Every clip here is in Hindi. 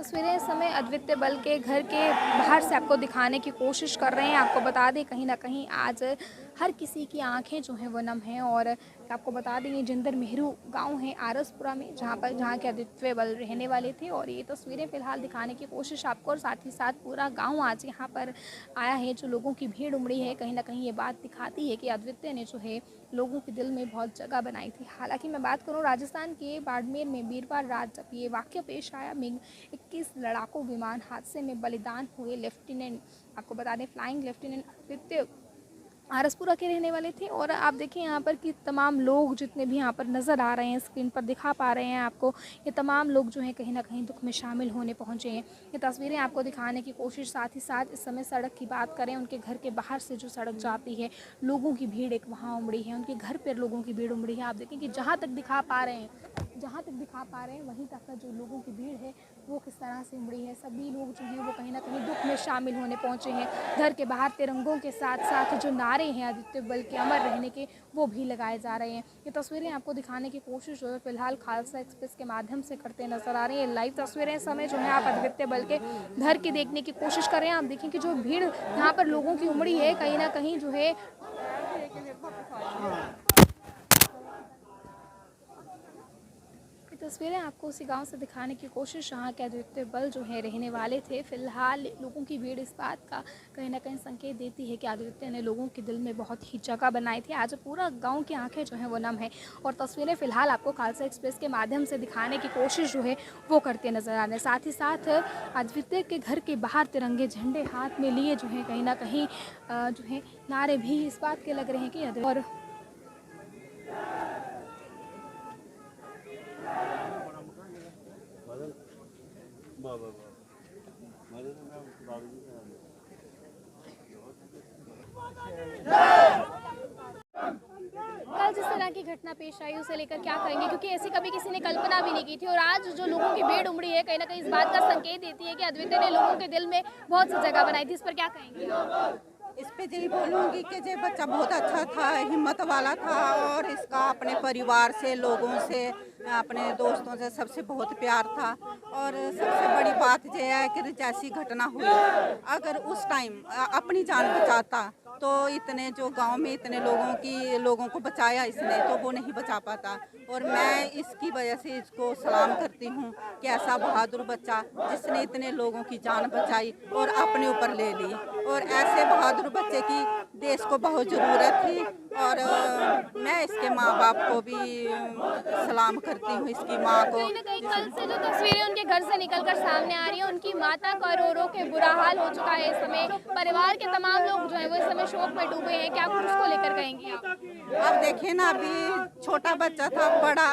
तस्वीरें इस समय अद्वितीय बल के घर के बाहर से आपको दिखाने की कोशिश कर रहे हैं। आपको बता दें कहीं न कहीं आज हर किसी की आँखें जो हैं वो नम हैं और आपको बता दें ये जिंदर मेहरू गाँव है आरसपुरा में जहाँ के अद्वितीय बल रहने वाले थे और ये तस्वीरें फ़िलहाल दिखाने की कोशिश आपको और साथ ही साथ पूरा गाँव आज यहाँ पर आया है। जो लोगों की भीड़ उमड़ी है कहीं न कहीं ये बात दिखाती है कि अद्वितीय ने जो है लोगों के दिल में बहुत जगह बनाई थी। हालाँकि मैं बात करूँ राजस्थान के बाड़मेर में वीरवार रात जब ये वाक़या पेश आया, मिग 21 लड़ाकू विमान हादसे में बलिदान हुए लेफ्टिनेंट, आपको बता दें फ्लाइंग लेफ्टिनेंट अद्वितीय आरसपुरा के रहने वाले थे। और आप देखिए यहाँ पर कि तमाम लोग जितने भी यहाँ पर नज़र आ रहे हैं, स्क्रीन पर दिखा पा रहे हैं आपको, ये तमाम लोग जो हैं कहीं ना कहीं दुख में शामिल होने पहुँचे हैं। ये तस्वीरें आपको दिखाने की कोशिश, साथ ही साथ इस समय सड़क की बात करें, उनके घर के बाहर से जो सड़क जाती है, लोगों की भीड़ एक वहाँ उमड़ी है, उनके घर पर लोगों की भीड़ उमड़ी है। आप देखें कि जहाँ तक दिखा पा रहे हैं वहीं तक का जो लोगों की भीड़ है वो किस तरह से उमड़ी है। सभी लोग जो हैं वो कहीं ना कहीं दुख में शामिल होने पहुंचे हैं। घर के बाहर तिरंगों के साथ साथ जो नारे हैं आदित्य बल के अमर रहने के वो भी लगाए जा रहे हैं। ये तस्वीरें आपको दिखाने की कोशिश जो है फिलहाल खालसा एक्सप्रेस के माध्यम से करते नजर आ रही है। लाइव तस्वीरें इस समय जो है आप आदित्य बल के घर की देखने की कोशिश कर रहे हैं। आप देखें कि जो भीड़ यहाँ पर लोगों की उमड़ी है कहीं ना कहीं जो है तस्वीरें आपको उसी गांव से दिखाने की कोशिश, जहाँ के अद्वितीय बल जो है रहने वाले थे। फिलहाल लोगों की भीड़ इस बात का कहीं ना कहीं संकेत देती है कि अद्वितीय ने लोगों के दिल में बहुत ही जगह बनाई थी। आज पूरा गांव की आंखें जो हैं वो नम है और तस्वीरें फिलहाल आपको खालसा एक्सप्रेस के माध्यम से दिखाने की कोशिश जो है वो करते नजर आ रहे हैं। साथ ही साथ अद्वितीय के घर के बाहर तिरंगे झंडे हाथ में लिए जो है कहीं ना कहीं जो है नारे भी इस बात के लग रहे हैं कि और कल जिस तरह की घटना पेश आई उसे लेकर क्या कहेंगे, क्योंकि ऐसी कभी किसी ने कल्पना भी नहीं की थी और आज जो लोगों की भीड़ उमड़ी है कहीं ना कहीं इस बात का संकेत देती है कि अद्वितीय ने लोगों के दिल में बहुत सी जगह बनाई थी। इस पर क्या कहेंगे? इस पे यही बोलूँगी कि ये बच्चा बहुत अच्छा था, हिम्मत वाला था और इसका अपने परिवार से, लोगों से, अपने दोस्तों से सबसे बहुत प्यार था। और सबसे बड़ी बात यह है कि जैसी घटना हुई, अगर उस टाइम अपनी जान बचाता तो इतने जो गांव में इतने लोगों को बचाया इसने, तो वो नहीं बचा पाता। और मैं इसकी वजह से इसको सलाम करती हूँ कि ऐसा बहादुर बच्चा जिसने इतने लोगों की जान बचाई और अपने ऊपर ले ली। और ऐसे बहादुर बच्चे की देश को बहुत ज़रूरत थी। और मैं इसके माँ बाप को भी सलाम करती हूँ, इसकी माँ को। कहीं ना कहीं कल से जो तस्वीरें उनके घर से निकलकर सामने आ रही हैं, उनकी माता का रो रो के बुरा हाल हो चुका है। इस समय परिवार के तमाम लोग जो है वो इस समय शोक में डूबे हैं। क्या कुछ उसको लेकर कहेंगी आप? अब देखिए ना, अभी छोटा बच्चा था, बड़ा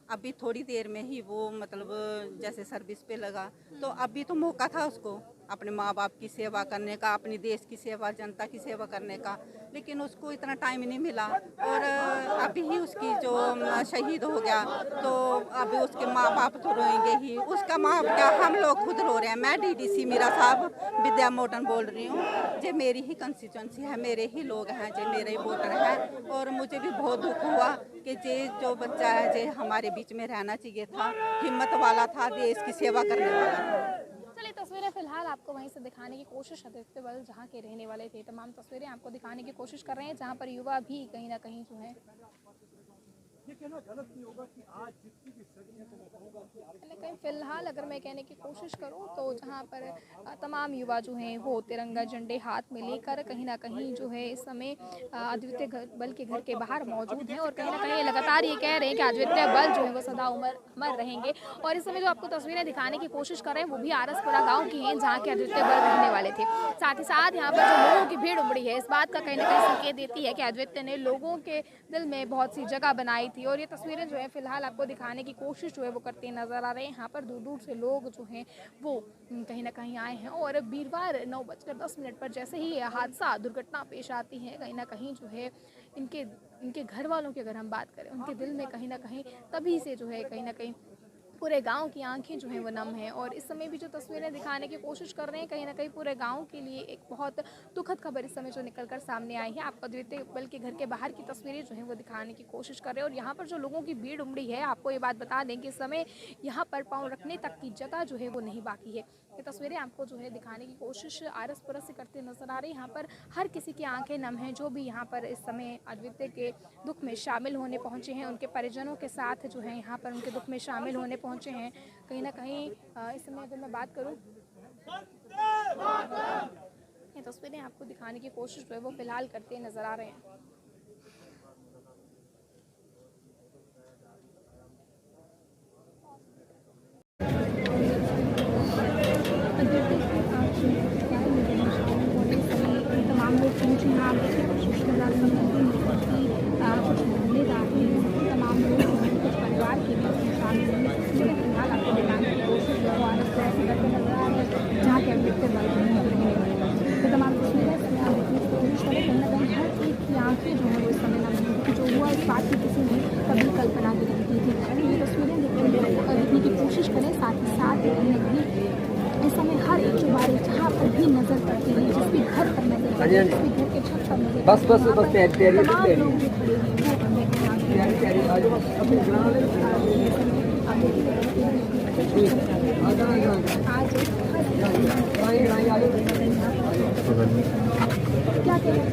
अभी थोड़ी देर में ही वो मतलब जैसे सर्विस पे लगा, तो अभी तो मौका था उसको अपने माँ बाप की सेवा करने का, अपनी देश की सेवा, जनता की सेवा करने का, लेकिन उसको इतना टाइम नहीं मिला। और अभी ही उसकी जो शहीद हो गया, तो अभी उसके माँ बाप तो रोएंगे ही। उसका माँ बाप क्या, हम लोग खुद रो रहे हैं। मैं डीडीसी मीरा साहब विद्या मोटन बोल रही हूँ। ये मेरी ही कंस्टिट्यूंसी है, मेरे ही लोग हैं, ये मेरे ही वोटर हैं। और मुझे भी बहुत दुख हुआ कि ये जो बच्चा है ये हमारे बीच में रहना चाहिए था, हिम्मत वाला था, देश की सेवा करने वाला था। चलिए तस्वीरें फिलहाल आपको वहीं से दिखाने की कोशिश, आदित्य बल जहाँ के रहने वाले थे तमाम तस्वीरें आपको दिखाने की कोशिश कर रहे हैं, जहाँ पर युवा भी कहीं ना कहीं जो है कहीं फिलहाल अगर मैं कहने की कोशिश करूं तो जहां पर तमाम युवा जो हैं वो तिरंगा झंडे हाथ में लेकर कहीं ना कहीं जो है इस समय अद्वितीय बल के घर के बाहर मौजूद हैं और कहीं ना कहीं लगातार ये कह रहे हैं कि अद्वितीय बल जो है वो सदा अमर रहेंगे। और इस समय जो आपको तस्वीरें दिखाने की कोशिश कर रहे हैं वो भी आरसपुरा गाँव की हैं, जहाँ के अद्वितीय बल रहने वाले थे। साथ ही साथ यहाँ पर जो लोगों की भीड़ उमड़ी है इस बात का कहीं ना कहीं संकेत देती है कि अद्वितीय ने लोगों के दिल में बहुत सी जगह बनाई थी। और ये तस्वीरें जो है फिलहाल आपको दिखाने की कोशिश जो है वो करते नजर आ रहे हैं। यहाँ पर दूर दूर से लोग जो हैं वो कहीं ना कहीं आए हैं और वीरवार 9:10 पर जैसे ही हादसा दुर्घटना पेश आती है कहीं ना कहीं जो है इनके घर वालों की अगर हम बात करें, उनके दिल में कहीं ना कहीं तभी से जो है कहीं ना कहीं पूरे गांव की आंखें जो हैं वो नम हैं। और इस समय भी जो तस्वीरें दिखाने की कोशिश कर रहे हैं, कहीं ना कहीं पूरे गांव के लिए एक बहुत दुखद खबर इस समय जो निकलकर सामने आई है। आपको द्वितीय बल्कि घर के बाहर की तस्वीरें जो हैं वो दिखाने की कोशिश कर रहे हैं। और यहाँ पर जो लोगों की भीड़ उमड़ी है, आपको ये बात बता दें कि इस समय यहाँ पर पाँव रखने तक की जगह जो है वो नहीं बाकी है। ये तस्वीरें आपको जो है दिखाने की कोशिश आरस परस से करते नजर आ रही है। यहाँ पर हर किसी की आंखें नम हैं, जो भी यहाँ पर इस समय अद्वितीय के दुख में शामिल होने पहुँचे हैं, उनके परिजनों के साथ जो है यहाँ पर उनके दुख में शामिल होने पहुँचे हैं। कहीं ना कहीं इस समय अगर मैं बात करूं, ये तस्वीरें आपको दिखाने की कोशिश जो है वो फिलहाल करते नजर आ रहे हैं। तमाम लोग पहुंचे हैं, आप देखिए कुछ रिश्तेदार कुछ तमाम लोग कुछ परिवार के भी शामिल हैं। तस्वीरें फिलहाल आपको दिखाने की कोशिश जो है ऐसे करके नजर आ रहे हैं, जहाँ के अम्बेडकर वाले तो तमाम तस्वीरें इसमें आप देखने की कोशिश करें। कहीं ना कहीं हर एक की आंखें जो है वो इस समय नम, जो हुआ इस बात की किसी ने कभी कल्पना भी नहीं की थी। ये तस्वीरें देखने की कोशिश करें, साथ ही साथ कहीं ना कहीं इस समय हर एक जो बारे जहाँ पर भी नजर पड़ती है, जिस भी घर पर नजर पड़ती है, जिस भी घर के छत पर नजर बस तमाम लोग जो खड़े हैं वो क्या कहना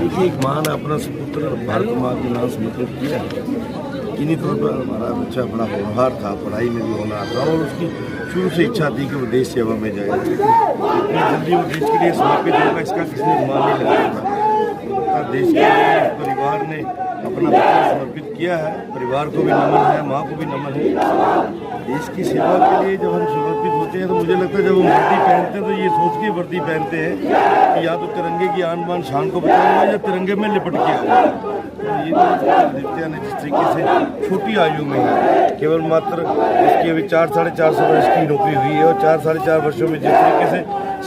देखिए, एक माँ ने अपना सुपुत्र भारत माँ के नाम समर्पित किया है। इन्हीं तौर पर हमारा बच्चा बड़ा होनहार था, पढ़ाई में भी होनहार था और उसकी शुरू से इच्छा थी कि वो देश सेवा में जाए। इतनी जल्दी वो देश के लिए समर्पित होगा इसका किसी ने अनुमान नहीं लगाया था। देश के लिए परिवार ने अपना बच्चा समर्पित किया है। परिवार को भी नमन है, माँ को भी नमन है। देश की सेवा के लिए जब हम समर्पित होते हैं तो मुझे लगता है जब हम वर्दी पहनते हैं तो ये सोच के वर्दी पहनते हैं कि या तो तिरंगे की आन बान शान को बचाऊंगा या तिरंगे में लिपट के आऊँगा। तो ये दिव्या ने जिस तरीके से छोटी आयु में ही केवल मात्र इसकी अभी 4-4.5 वर्ष की नौकरी हुई है और 4-4.5 वर्षों में जिस तरीके से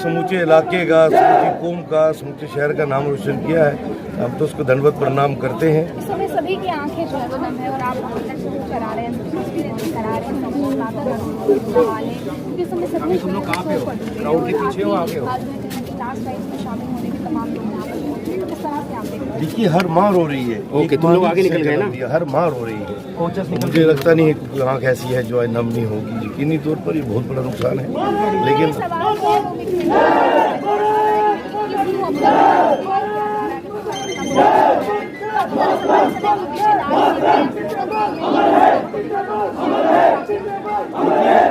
समूचे इलाके का, समूची कौम का, समूचे शहर का नाम रोशन किया है, हम तो उसको दंडवत प्रणाम करते हैं। इस समय सभी की आंखें जो है वो नम है और आप करा रहे हैं, करा रहे हैं, क्योंकि समय सभी तुम लोग कहाँ पे हो? क्राउड के पीछे हो, आगे हो? लास्ट टाइम में शामिल होने के तमाम लोग यहाँ पर पहुंचे, किस तरह से आप देखते हैं? देखिए, हर माँ रो रही है। ओके, तुम लोग आगे निकल गए ना? हर माँ रो रही है। मुझे लगता नहीं है कि आँख ऐसी है जो है नम नहीं होगी। यकीनी तौर पर ये बहुत बड़ा नुकसान है, लेकिन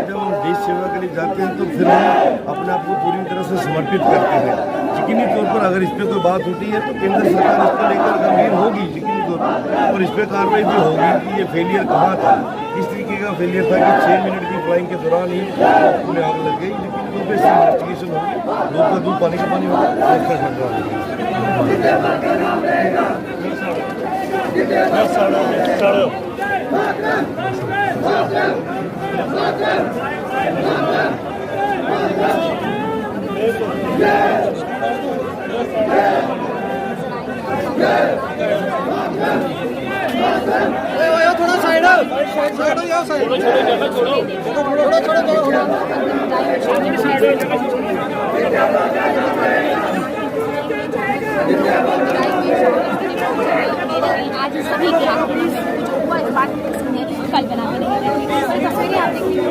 जब हम देश सेवा के लिए जाते हैं तो फिर हम अपने आप को पूरी तरह से समर्पित करते हैं। यकीनी तौर पर अगर इस पर कोई बात होती है तो केंद्र सरकार इसको लेकर गंभीर होगी यकीनी तौर पर, और इस पर कार्रवाई भी होगी कि ये फेलियर कहाँ था, किस तरीके का फेलियर था कि 6 मिनट की फ्लाइंग के दौरान ही उन्हें आग लग गई। लेकिन तौर पर इसकी इन्वेस्टिगेशन होगी, दूध का दूध पानी का पानी थोड़ा साइड आज सभी के जो हुआ इस बात की किसी ने कल्पना भी नहीं की। तस्वीरें आप देखिए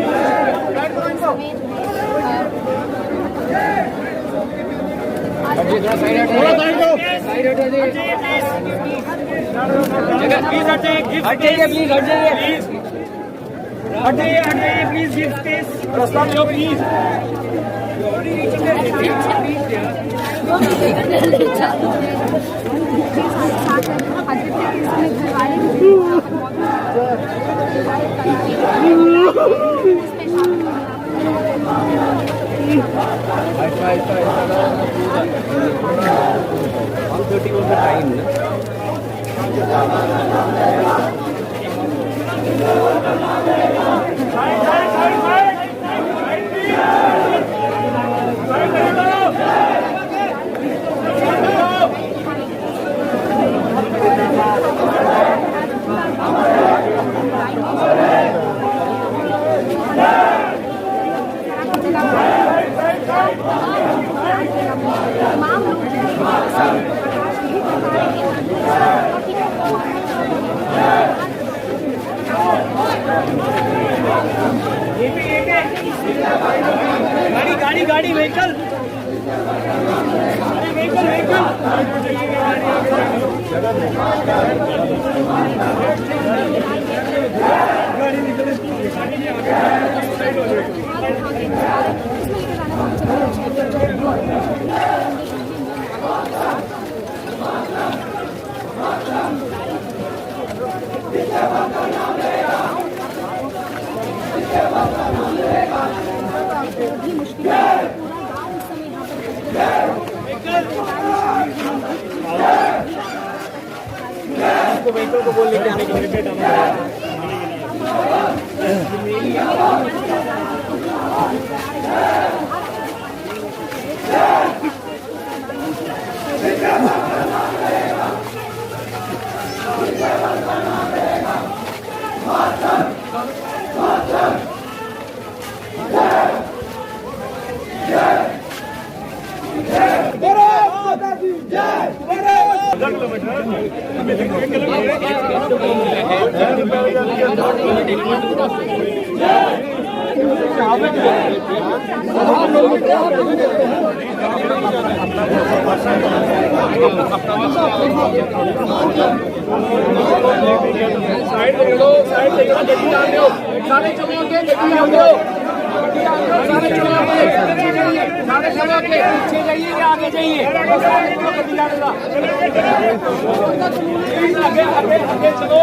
भी मुश्किल है, पूरा गाँव इस समय यहाँ पर व्हीकल को बोल लेके आने के लिए साइड ले लो, साइड ले लो, गड्डी डाल दो, सारे चलो के गड्डी डाल दो, सारे चलो के पीछे जाइए या आगे जाइए, गड्डी डाल दो, आगे आगे आगे चलो,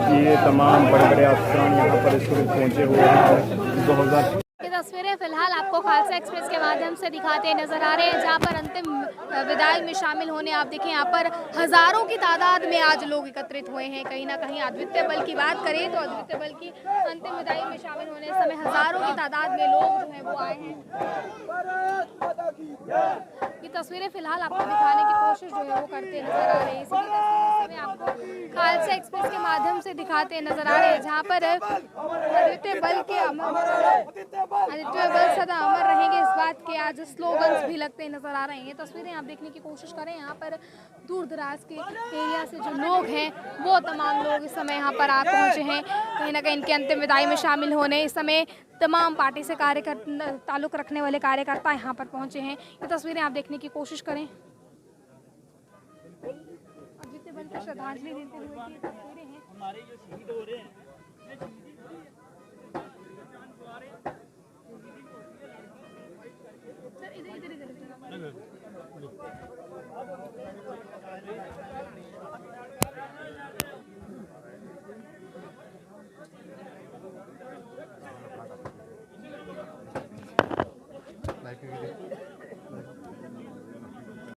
ये तमाम बड़े बड़े अफसरान यहाँ पर इस वक्त पहुँचे हुए हैं। 2000 ये तस्वीरें फिलहाल आपको खालसा एक्सप्रेस के माध्यम से दिखाते नजर आ रहे हैं, जहां पर अंतिम विदाई में शामिल होने आप देखें यहाँ पर हजारों की तादाद में आज लोग एकत्रित हुए हैं। कहीं ना कहीं अद्वितीय बल की बात करें तो अद्वितीय बल की अंतिम विदाई में शामिल होने समय हजारों की तादाद में लोग जो है वो आए हैं। ये तस्वीरें फिलहाल आपको दिखाने की कोशिश जो है वो करते नजर आ रहे हैं। इसी तस्वीरें आपको खालसा एक्सप्रेस के माध्यम से दिखाते नजर आ रहे हैं, जहाँ पर अद्वितीय बल के अद्वितीय बल सदा अमर रहेंगे इस बात के आज स्लोगन्स भी लगते नजर आ रहे हैं। ये तस्वीरें आप देखने की कोशिश करें, यहाँ पर दूर दराज के एरिया से जो लोग हैं वो तमाम लोग इस समय यहाँ पर आ पहुँचे हैं, कहीं ना कहीं इनके अंतिम विदाई में शामिल होने। इस समय तमाम पार्टी से ताल्लुक़ रखने वाले कार्यकर्ता यहाँ पर पहुँचे हैं। ये तस्वीरें आप देखने की कोशिश करें, अद्वितीय बल को श्रद्धांजलि देते हुए की तस्वीरें हैं। हमारे जो शहीद हो रहे हैं इधर